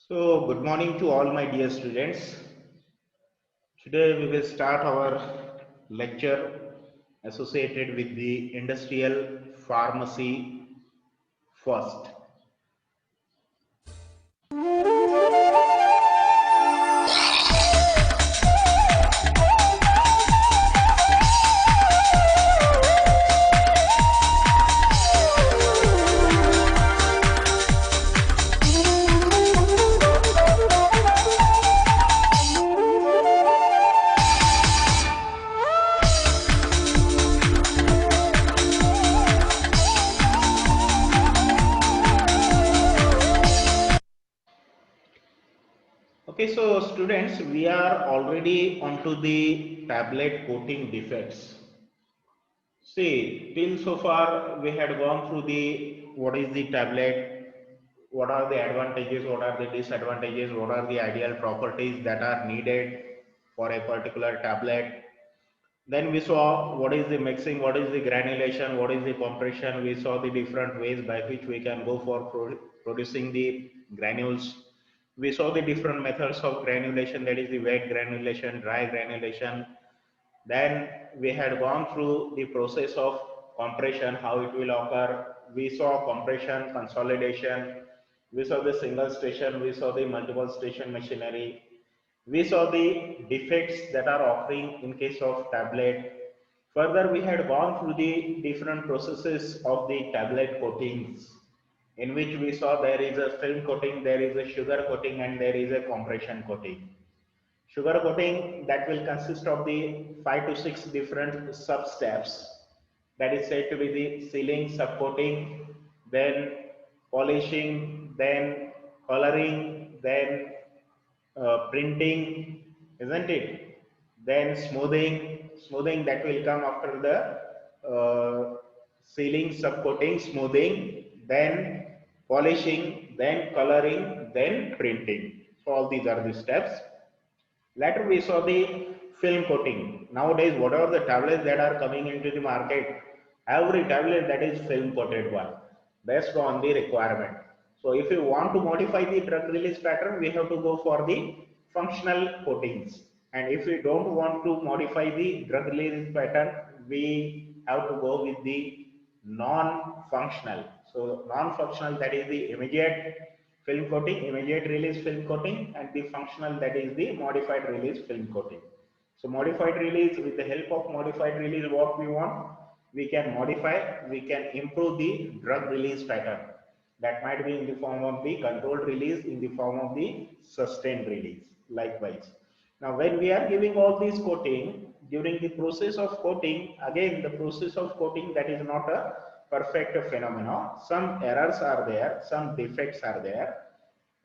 So, good morning to all my dear students. Today we will start our lecture associated with the industrial pharmacy first. Okay, so students, we are already onto the tablet coating defects. See, till so far we had gone through the what is the tablet, what are the advantages, what are the disadvantages, what are the ideal properties that are needed for a particular tablet. Then we saw what is the mixing, what is the granulation, what is the compression. We saw the different ways by which we can go for producing the granules. We saw the different methods of granulation, that is the wet granulation, dry granulation. Then we had gone through the process of compression, how it will occur. We saw compression, consolidation. We saw the single station, we saw the multiple station machinery. We saw the defects that are occurring in case of tablet. Further, we had gone through the different processes of the tablet coatings, in which we saw there is a film coating, there is a sugar coating, and there is a compression coating. Sugar coating that will consist of the 5 to 6 different sub steps, that is said to be the sealing, subcoating, then polishing, then coloring, then printing, isn't it? Then smoothing that will come after the sealing, subcoating, smoothing, then polishing, then coloring, then printing. So all these are the steps. Later we saw the film coating. Nowadays, whatever the tablets that are coming into the market, every tablet that is film coated one, based on the requirement. So if you want to modify the drug release pattern, we have to go for the functional coatings. And if we don't want to modify the drug release pattern, we have to go with the non-functional. So non-functional, that is the immediate film coating, immediate release film coating, and the functional, that is the modified release film coating. So modified release, with the help of modified release, what we want, we can modify, we can improve the drug release pattern. That might be in the form of the controlled release, in the form of the sustained release, likewise. Now when we are giving all these coating, during the process of coating, again the process of coating, that is not a perfect phenomena. Some errors are there, some defects are there.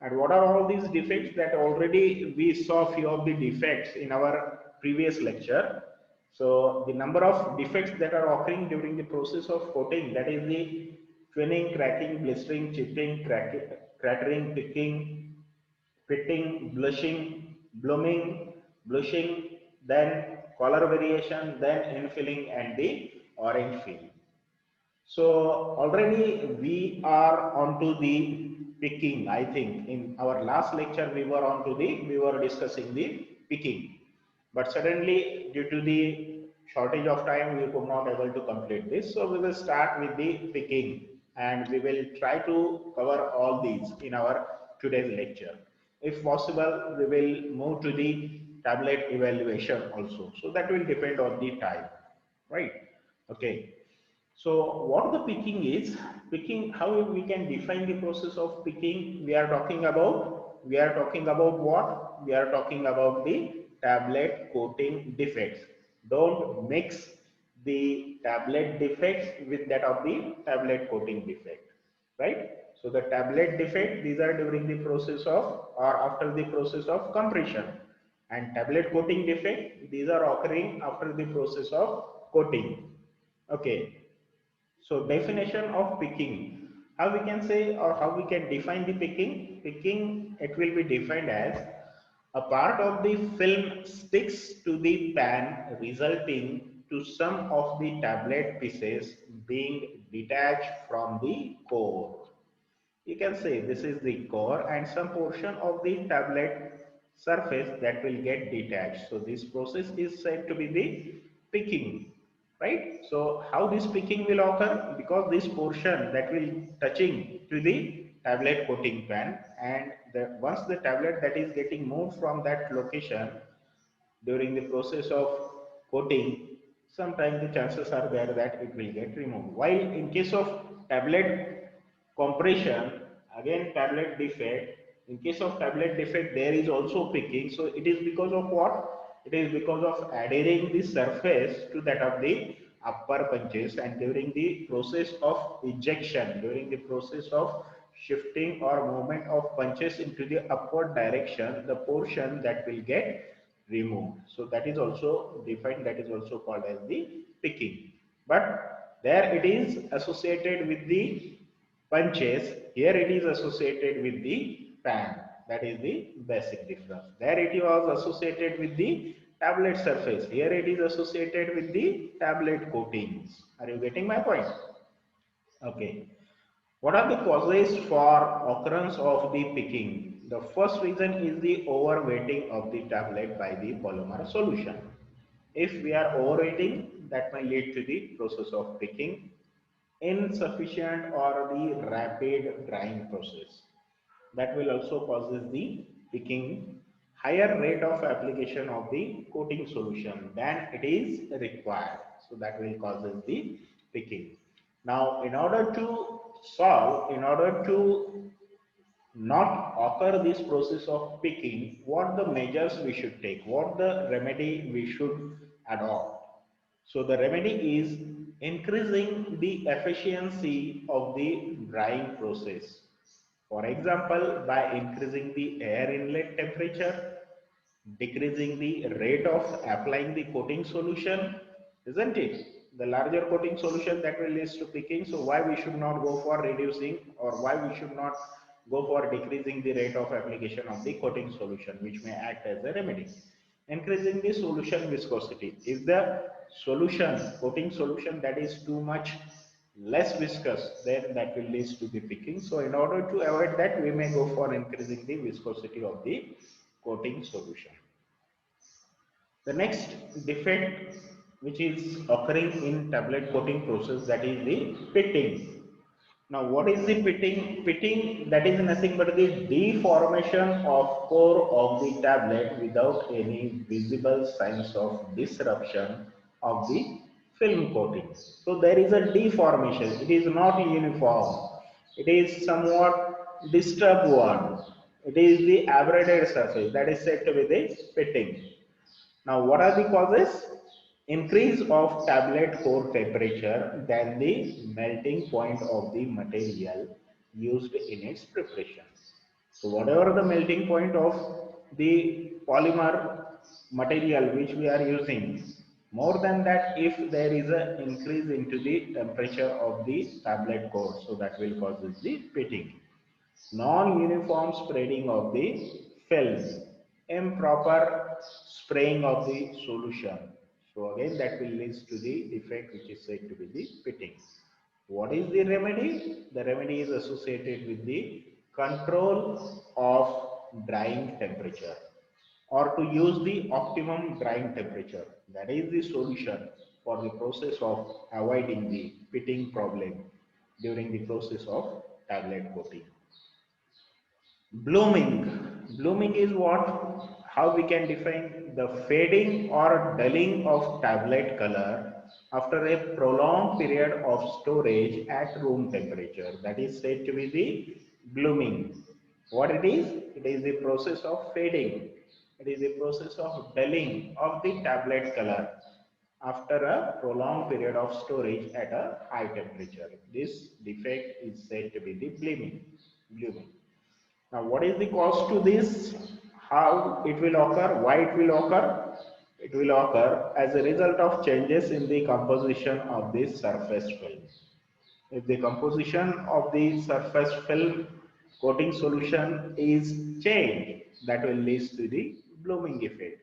And what are all these defects? That already we saw few of the defects in our previous lecture. So the number of defects that are occurring during the process of coating, that is the twinning, cracking, blistering, chipping, cratering, picking, pitting, blushing, blooming, blushing, then color variation, then infilling, and the orange fill. So already we are onto the picking. I think in our last lecture we were discussing the picking, but suddenly due to the shortage of time we could not able to complete this. So we will start with the picking, and we will try to cover all these in our today's lecture. If possible, we will move to the tablet evaluation also. So that will depend on the time, right? Okay. So what the picking is, picking, how we can define the process of picking, we are talking about what? We are talking about the tablet coating defects. Don't mix the tablet defects with that of the tablet coating defect, right? So the tablet defect, these are during the process of or after the process of compression, and tablet coating defect, these are occurring after the process of coating. Okay. So definition of picking, how we can say or how we can define the picking? Picking, it will be defined as a part of the film sticks to the pan, resulting to some of the tablet pieces being detached from the core. You can say this is the core and some portion of the tablet surface that will get detached. So this process is said to be the picking, right? So how this picking will occur? Because this portion that will touching to the tablet coating pan, and once the tablet that is getting moved from that location during the process of coating, sometimes the chances are there that it will get removed. While in case of tablet compression, again tablet defect, in case of tablet defect there is also picking. So it is because of what? It is because of adhering the surface to that of the upper punches, and during the process of ejection, during the process of shifting or movement of punches into the upward direction, the portion that will get removed. So that is also defined, that is also called as the picking. But there it is associated with the punches, here it is associated with the pan. That is the basic difference. There it was associated with the tablet surface, here it is associated with the tablet coatings. Are you getting my point? Okay. What are the causes for occurrence of the picking? The first reason is the overweighting of the tablet by the polymer solution. If we are overweighting, that may lead to the process of picking. Insufficient or the rapid drying process, that will also causes the picking. Higher rate of application of the coating solution than it is required, so that will causes the picking. Now in order to solve, in order to not occur this process of picking, what the measures we should take, what the remedy we should adopt? So the remedy is increasing the efficiency of the drying process. For example, by increasing the air inlet temperature, decreasing the rate of applying the coating solution, isn't it? The larger coating solution that will lead to picking. So why we should not go for reducing, or why we should not go for decreasing the rate of application of the coating solution, which may act as a remedy. Increasing the solution viscosity. If the solution, coating solution, that is too much less viscous, then that will lead to the picking. So in order to avoid that, we may go for increasing the viscosity of the coating solution. The next defect which is occurring in tablet coating process, that is the pitting. Now what is the pitting? Pitting, that is nothing but the deformation of core of the tablet without any visible signs of disruption of the film coating. So there is a deformation, it is not uniform, it is somewhat disturbed one, it is the abraded surface, that is said to be the pitting. Now, what are the causes? Increase of tablet core temperature than the melting point of the material used in its preparation. So, whatever the melting point of the polymer material which we are using, more than that, if there is an increase into the temperature of the tablet core, so that will cause the pitting. Non-uniform spreading of the films, improper spraying of the solution. So again that will lead to the defect which is said to be the pitting. What is the remedy? The remedy is associated with the control of drying temperature, or to use the optimum drying temperature. That is the solution for the process of avoiding the pitting problem during the process of tablet coating. Blooming. Blooming is what? How we can define? The fading or dulling of tablet color after a prolonged period of storage at room temperature. That is said to be the blooming. What it is? It is the process of fading. It is the process of dulling of the tablet color after a prolonged period of storage at a high temperature. This defect is said to be the blooming. Blooming. Now, what is the cause to this? How it will occur? Why it will occur? It will occur as a result of changes in the composition of the surface film. If the composition of the surface film coating solution is changed, that will lead to the blooming effect.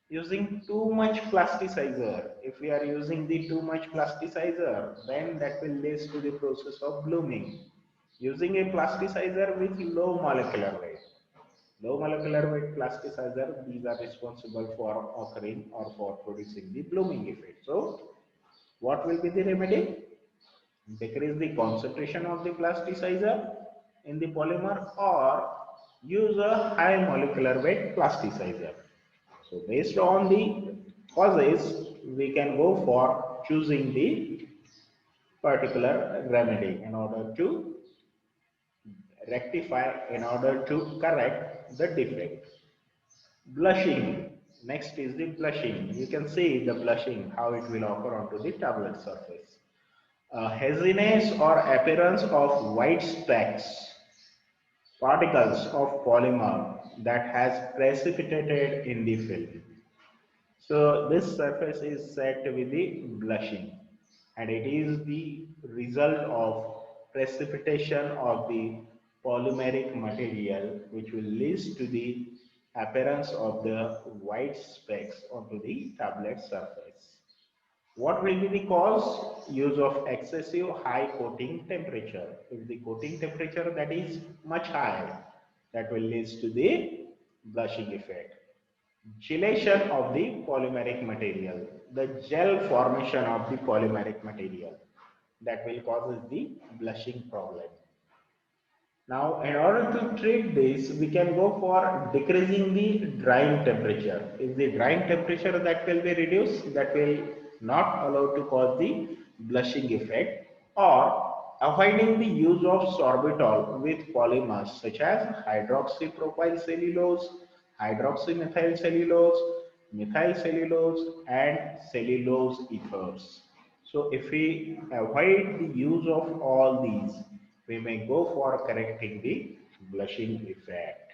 Using too much plasticizer, if we are using the too much plasticizer, then that will lead to the process of blooming. using a plasticizer with low molecular weight. Low molecular weight plasticizer, these are responsible for occurring or for producing the blooming effect. So, what will be the remedy? Decrease the concentration of the plasticizer in the polymer or use a high molecular weight plasticizer. So, based on the causes, we can go for choosing the particular remedy in order to rectify, in order to correct the defect. Blushing. Next is the blushing. You can see the blushing, how it will occur onto the tablet surface. Haziness or appearance of white specks, particles of polymer that has precipitated in the film. So this surface is said to be the blushing, and it is the result of precipitation of the polymeric material which will lead to the appearance of the white specks onto the tablet surface. What will be the cause? Use of excessive high coating temperature. If the coating temperature that is much high, that will lead to the blushing effect. Gelation of the polymeric material, the gel formation of the polymeric material, that will cause the blushing problem. Now, in order to treat this, we can go for decreasing the drying temperature. If the drying temperature that will be reduced, that will not allow to cause the blushing effect, or avoiding the use of sorbitol with polymers such as hydroxypropyl cellulose, hydroxymethyl cellulose, methyl cellulose, and cellulose ethers. So if we avoid the use of all these, we may go for correcting the blushing effect.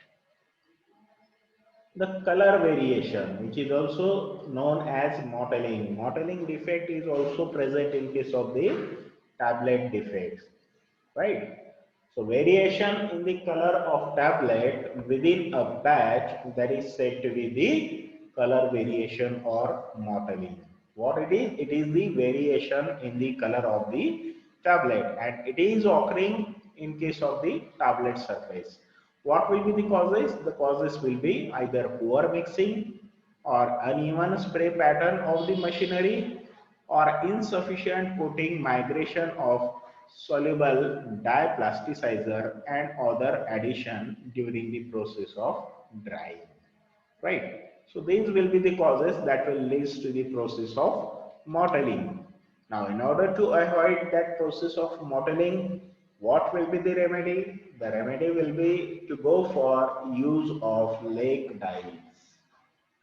The color variation, which is also known as mottling. Mottling defect is also present in case of the tablet defects, right? So variation in the color of tablet within a batch, that is said to be the color variation or mottling. What it is? It is the variation in the color of the tablet, and it is occurring in case of the tablet surface. What will be the causes? The causes will be either poor mixing or uneven spray pattern of the machinery or insufficient coating migration of soluble diplasticizer and other addition during the process of drying, right? So these will be the causes that will lead to the process of mottling. Now, in order to avoid that process of mottling, what will be the remedy? The remedy will be to go for use of lake dyes,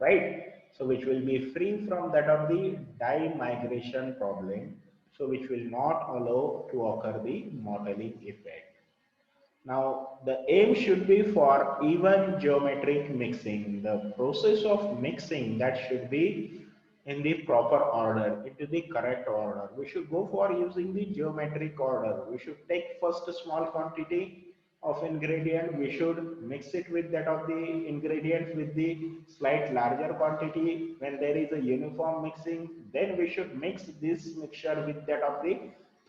right? So which will be free from that of the dye migration problem, so which will not allow to occur the mottling effect. Now, the aim should be for even geometric mixing. The process of mixing, that should be in the proper order, into the correct order. We should go for using the geometric order. We should take first a small quantity of ingredient. We should mix it with that of the ingredient with the slight larger quantity. When there is a uniform mixing, then we should mix this mixture with that of the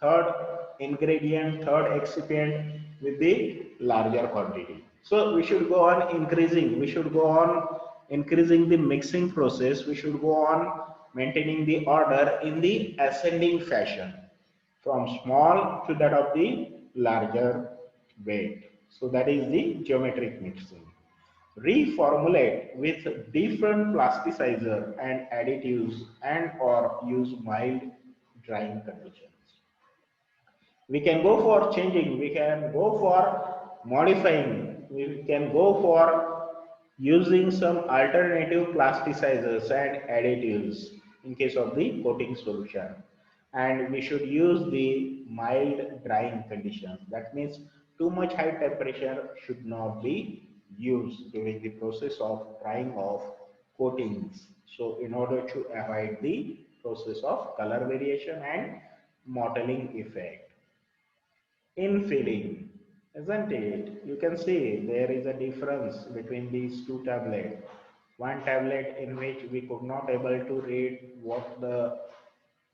third ingredient, third excipient with the larger quantity. So we should go on increasing, we should go on increasing the mixing process, we should go on maintaining the order in the ascending fashion from small to that of the larger weight. So that is the geometric mixing. Reformulate with different plasticizer and additives and or use mild drying conditions. We can go for changing, we can go for modifying, we can go for using some alternative plasticizers and additives in case of the coating solution, and we should use the mild drying conditions. That means too much high temperature should not be used during the process of drying of coatings, so in order to avoid the process of color variation and mottling effect. Infilling, isn't it? You can see there is a difference between these two tablets. One tablet in which we could not able to read what the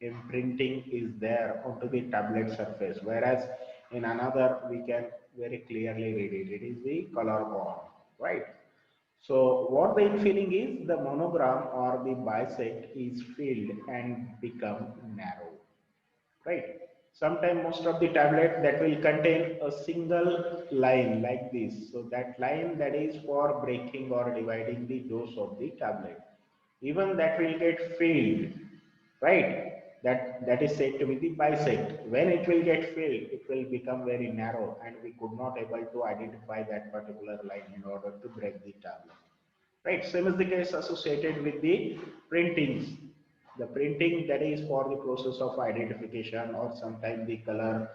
imprinting is there onto the tablet surface, whereas In another, we can very clearly read it. It is the color bond, right? So what the infilling is, the monogram or the bisect is filled and become narrow, right? Sometimes most of the tablet that will contain a single line like this. So that line that is for breaking or dividing the dose of the tablet. Even that will get filled, right? That is said to be the bisect. When it will get filled, it will become very narrow, and we could not able to identify that particular line in order to break the tablet. Right, same is the case associated with the printings. The printing that is for the process of identification, or sometimes the color,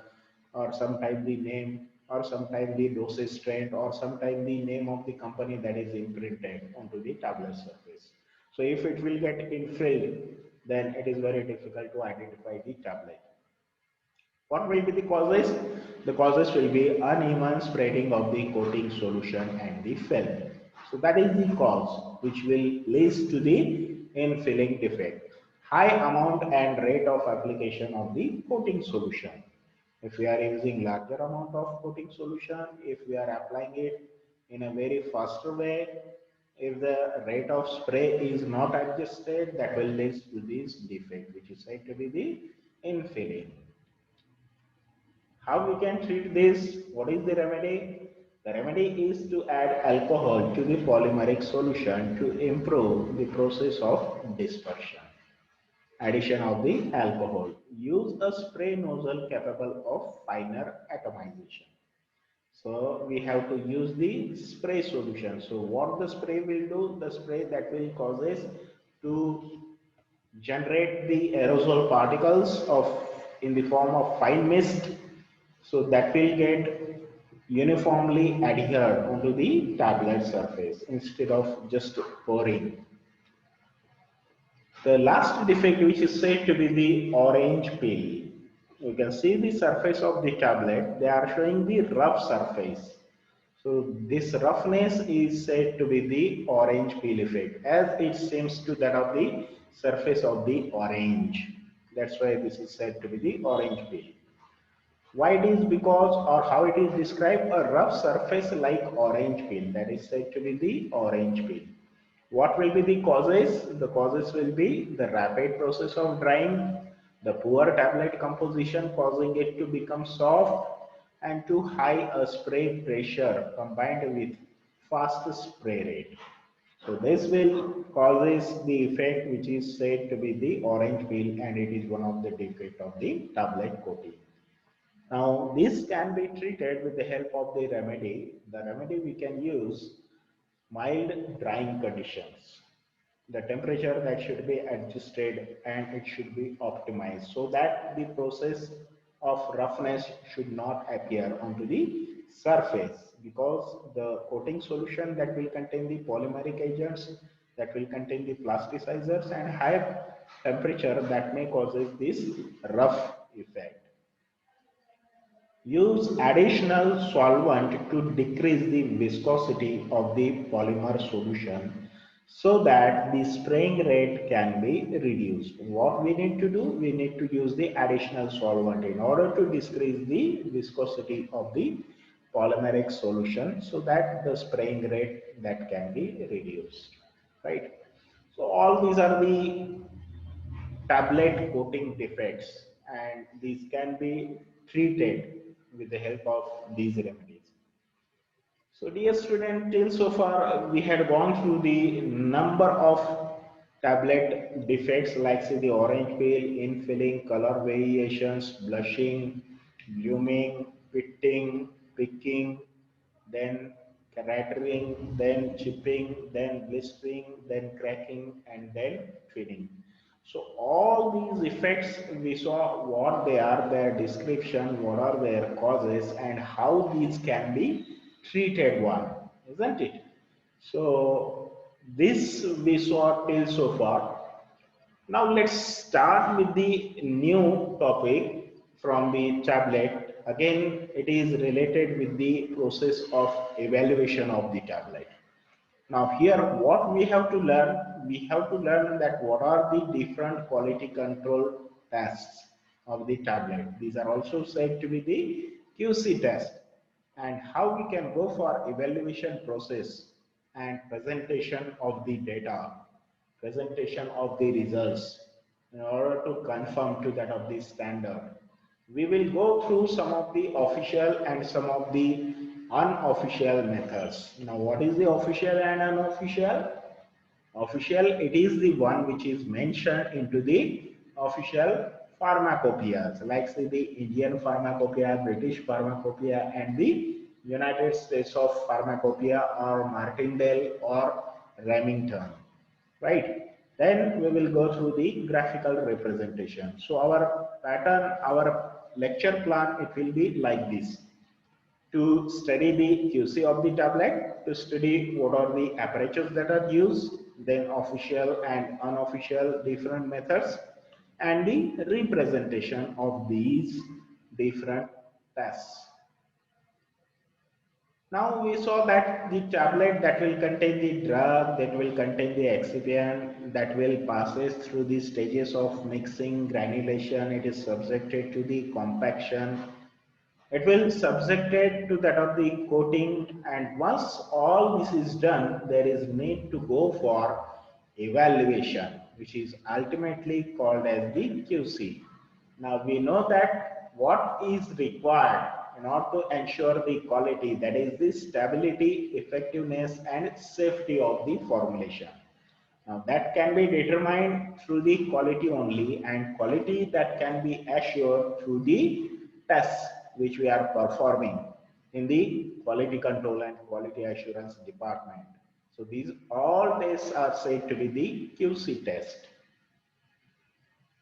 or sometimes the name, or sometimes the dosage strength, or sometimes the name of the company that is imprinted onto the tablet surface. So if it will get infilled, then it is very difficult to identify the tablet. What will be the causes? The causes will be uneven spreading of the coating solution and the film. So that is the cause which will lead to the infilling defect. High amount and rate of application of the coating solution. If we are using larger amount of coating solution, if we are applying it in a very faster way, if the rate of spray is not adjusted, that will lead to this defect, which is said to be the infilling. How we can treat this? What is the remedy? The remedy is to add alcohol to the polymeric solution to improve the process of dispersion. Addition of the alcohol. Use a spray nozzle capable of finer atomization. So we have to use the spray solution. So what the spray will do? The spray that will causes to generate the aerosol particles of in the form of fine mist, so that will get uniformly adhered onto the tablet surface instead of just pouring. The last defect, which is said to be the orange peel. You can see the surface of the tablet, they are showing the rough surface. So this roughness is said to be the orange peel effect, as it seems to that of the surface of the orange. That's why this is said to be the orange peel. Why it is? Because, or how it is described, a rough surface like orange peel, that is said to be the orange peel. What will be the causes? The causes will be the rapid process of drying, the poor tablet composition causing it to become soft, and too high a spray pressure combined with fast spray rate. So this will causes the effect which is said to be the orange peel, and it is one of the defect of the tablet coating. Now this can be treated with the help of the remedy. The remedy we can use mild drying conditions. The temperature that should be adjusted and it should be optimized so that the process of roughness should not appear onto the surface, because the coating solution that will contain the polymeric agents, that will contain the plasticizers, and higher temperature that may causes this rough effect. Use additional solvent to decrease the viscosity of the polymer solution so that the spraying rate can be reduced. What we need to do? We need to use the additional solvent in order to decrease the viscosity of the polymeric solution so that the spraying rate that can be reduced. Right. So all these are the tablet coating defects, and these can be treated with the help of these remedies. So dear student, till so far we had gone through the number of tablet defects like say the orange peel, infilling, color variations, blushing, blooming, pitting, picking, then cratering, then chipping, then blistering, then cracking, and then thinning. So all these effects we saw what they are, their description, what are their causes, and how these can be treated one, isn't it? So this we saw till so far. Now let's start with the new topic from the tablet. Again, it is related with the process of evaluation of the tablet. Now here what we have to learn, we have to learn that what are the different quality control tests of the tablet. These are also said to be the QC test and how we can go for evaluation process and presentation of the data, presentation of the results in order to conform to that of the standard. We will go through some of the official and some of the unofficial methods. Now, what is the official and unofficial? Official, it is the one which is mentioned into the official pharmacopoeias, like say the Indian pharmacopoeia, British pharmacopoeia, and the United States of pharmacopoeia, or Martindale or Remington, right? Then we will go through the graphical representation. So our pattern, our lecture plan, it will be like this: to study the QC of the tablet, to study what are the apparatures that are used, then official and unofficial different methods, and the representation of these different tests. Now we saw that the tablet that will contain the drug, that will contain the excipient, that will passes through the stages of mixing, granulation, it is subjected to the compaction, it will subjected to that of the coating, and once all this is done, there is need to go for evaluation, which is ultimately called as the QC. Now we know that what is required in order to ensure the quality, that is the stability, effectiveness and safety of the formulation. Now that can be determined through the quality only, and quality that can be assured through the tests which we are performing in the quality control and quality assurance department. So these all tests are said to be the QC test.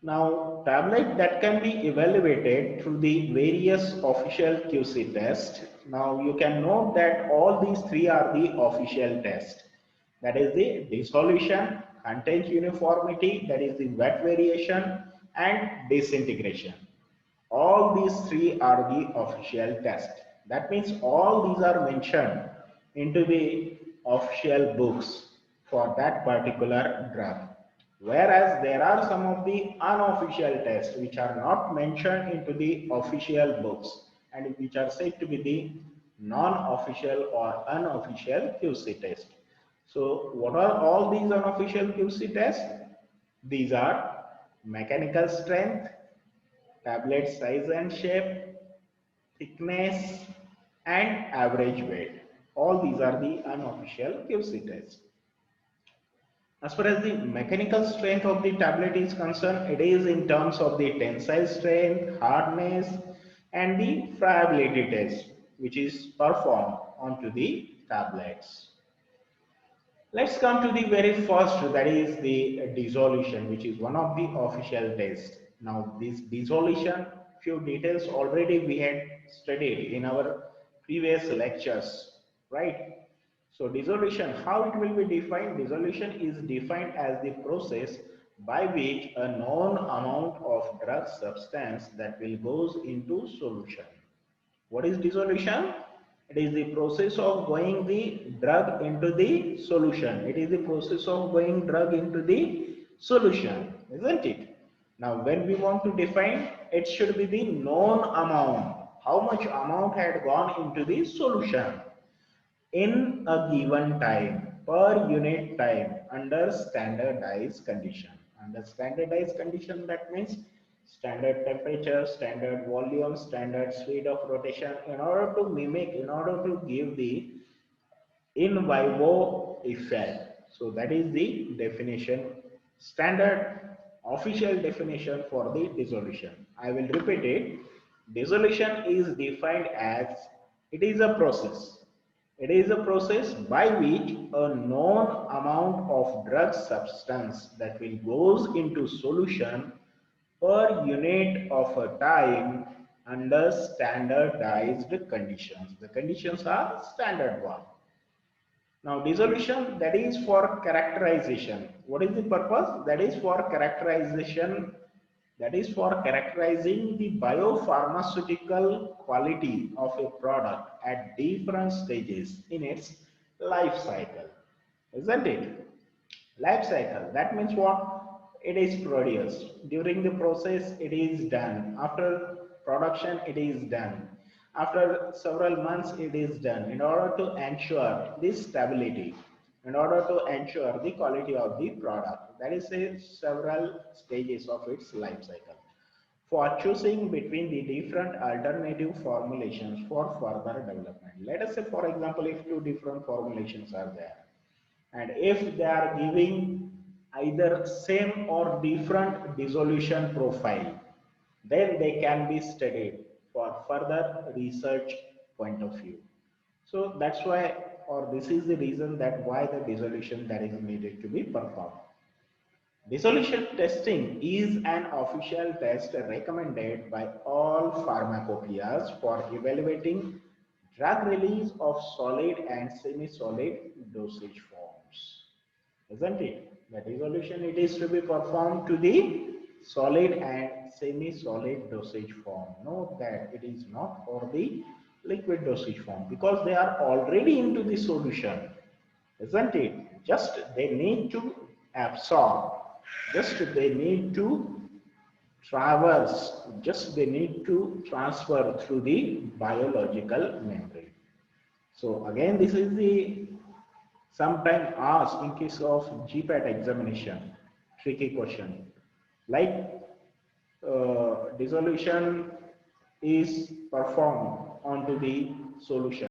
Now, tablet that can be evaluated through the various official QC tests. Now, you can note that all these three are the official tests. That is the dissolution, content uniformity, that is the wet variation, and disintegration. All these three are the official tests. That means all these are mentioned into the official books for that particular drug. Whereas there are some of the unofficial tests which are not mentioned into the official books and which are said to be the non-official or unofficial QC test. So what are all these unofficial QC tests? These are mechanical strength, tablet size and shape, thickness and average weight. All these are the unofficial QC tests. As far as the mechanical strength of the tablet is concerned, it is in terms of the tensile strength, hardness, and the friability test, which is performed onto the tablets. Let's come to the very first, that is the dissolution, which is one of the official tests. Now, this dissolution, few details already we had studied in our previous lectures, right? So dissolution, how it will be defined? Dissolution is defined as the process by which a known amount of drug substance that will goes into solution. What is dissolution? It is the process of going the drug into the solution. It is the process of going drug into the solution, isn't it? Now, when we want to define, it should be the known amount. How much amount had gone into the solution in a given time, per unit time, under standardized condition. Under standardized condition, that means standard temperature, standard volume, standard speed of rotation, in order to mimic, in order to give the in vivo effect. So that is the definition, standard official definition for the dissolution. I will repeat it. Dissolution is defined as, it is a process. It is a process by which a known amount of drug substance that will goes into solution per unit of a time under standardized conditions. The conditions are standard one. Now, dissolution, that is for characterization. What is the purpose? That is for characterization. That is for characterizing the biopharmaceutical quality of a product at different stages in its life cycle. Isn't it? Life cycle. That means what? It is produced. During the process, it is done. After production, it is done. After several months, it is done in order to ensure this stability, in order to ensure the quality of the product. That is a several stages of its life cycle. For choosing between the different alternative formulations for further development. Let us say, for example, if two different formulations are there, and if they are giving either same or different dissolution profile, then they can be studied for further research point of view. So that's why, or this is the reason that why the dissolution that is needed to be performed. Dissolution testing is an official test recommended by all pharmacopoeias for evaluating drug release of solid and semi-solid dosage forms. Isn't it? The dissolution, it is to be performed to the solid and semi-solid dosage form. Note that it is not for the liquid dosage form because they are already into the solution. Isn't it? Just they need to absorb, just they need to traverse, just they need to transfer through the biological membrane. So again, this is the sometimes asked in case of GPAT examination, tricky question. Like dissolution is performed onto the solution.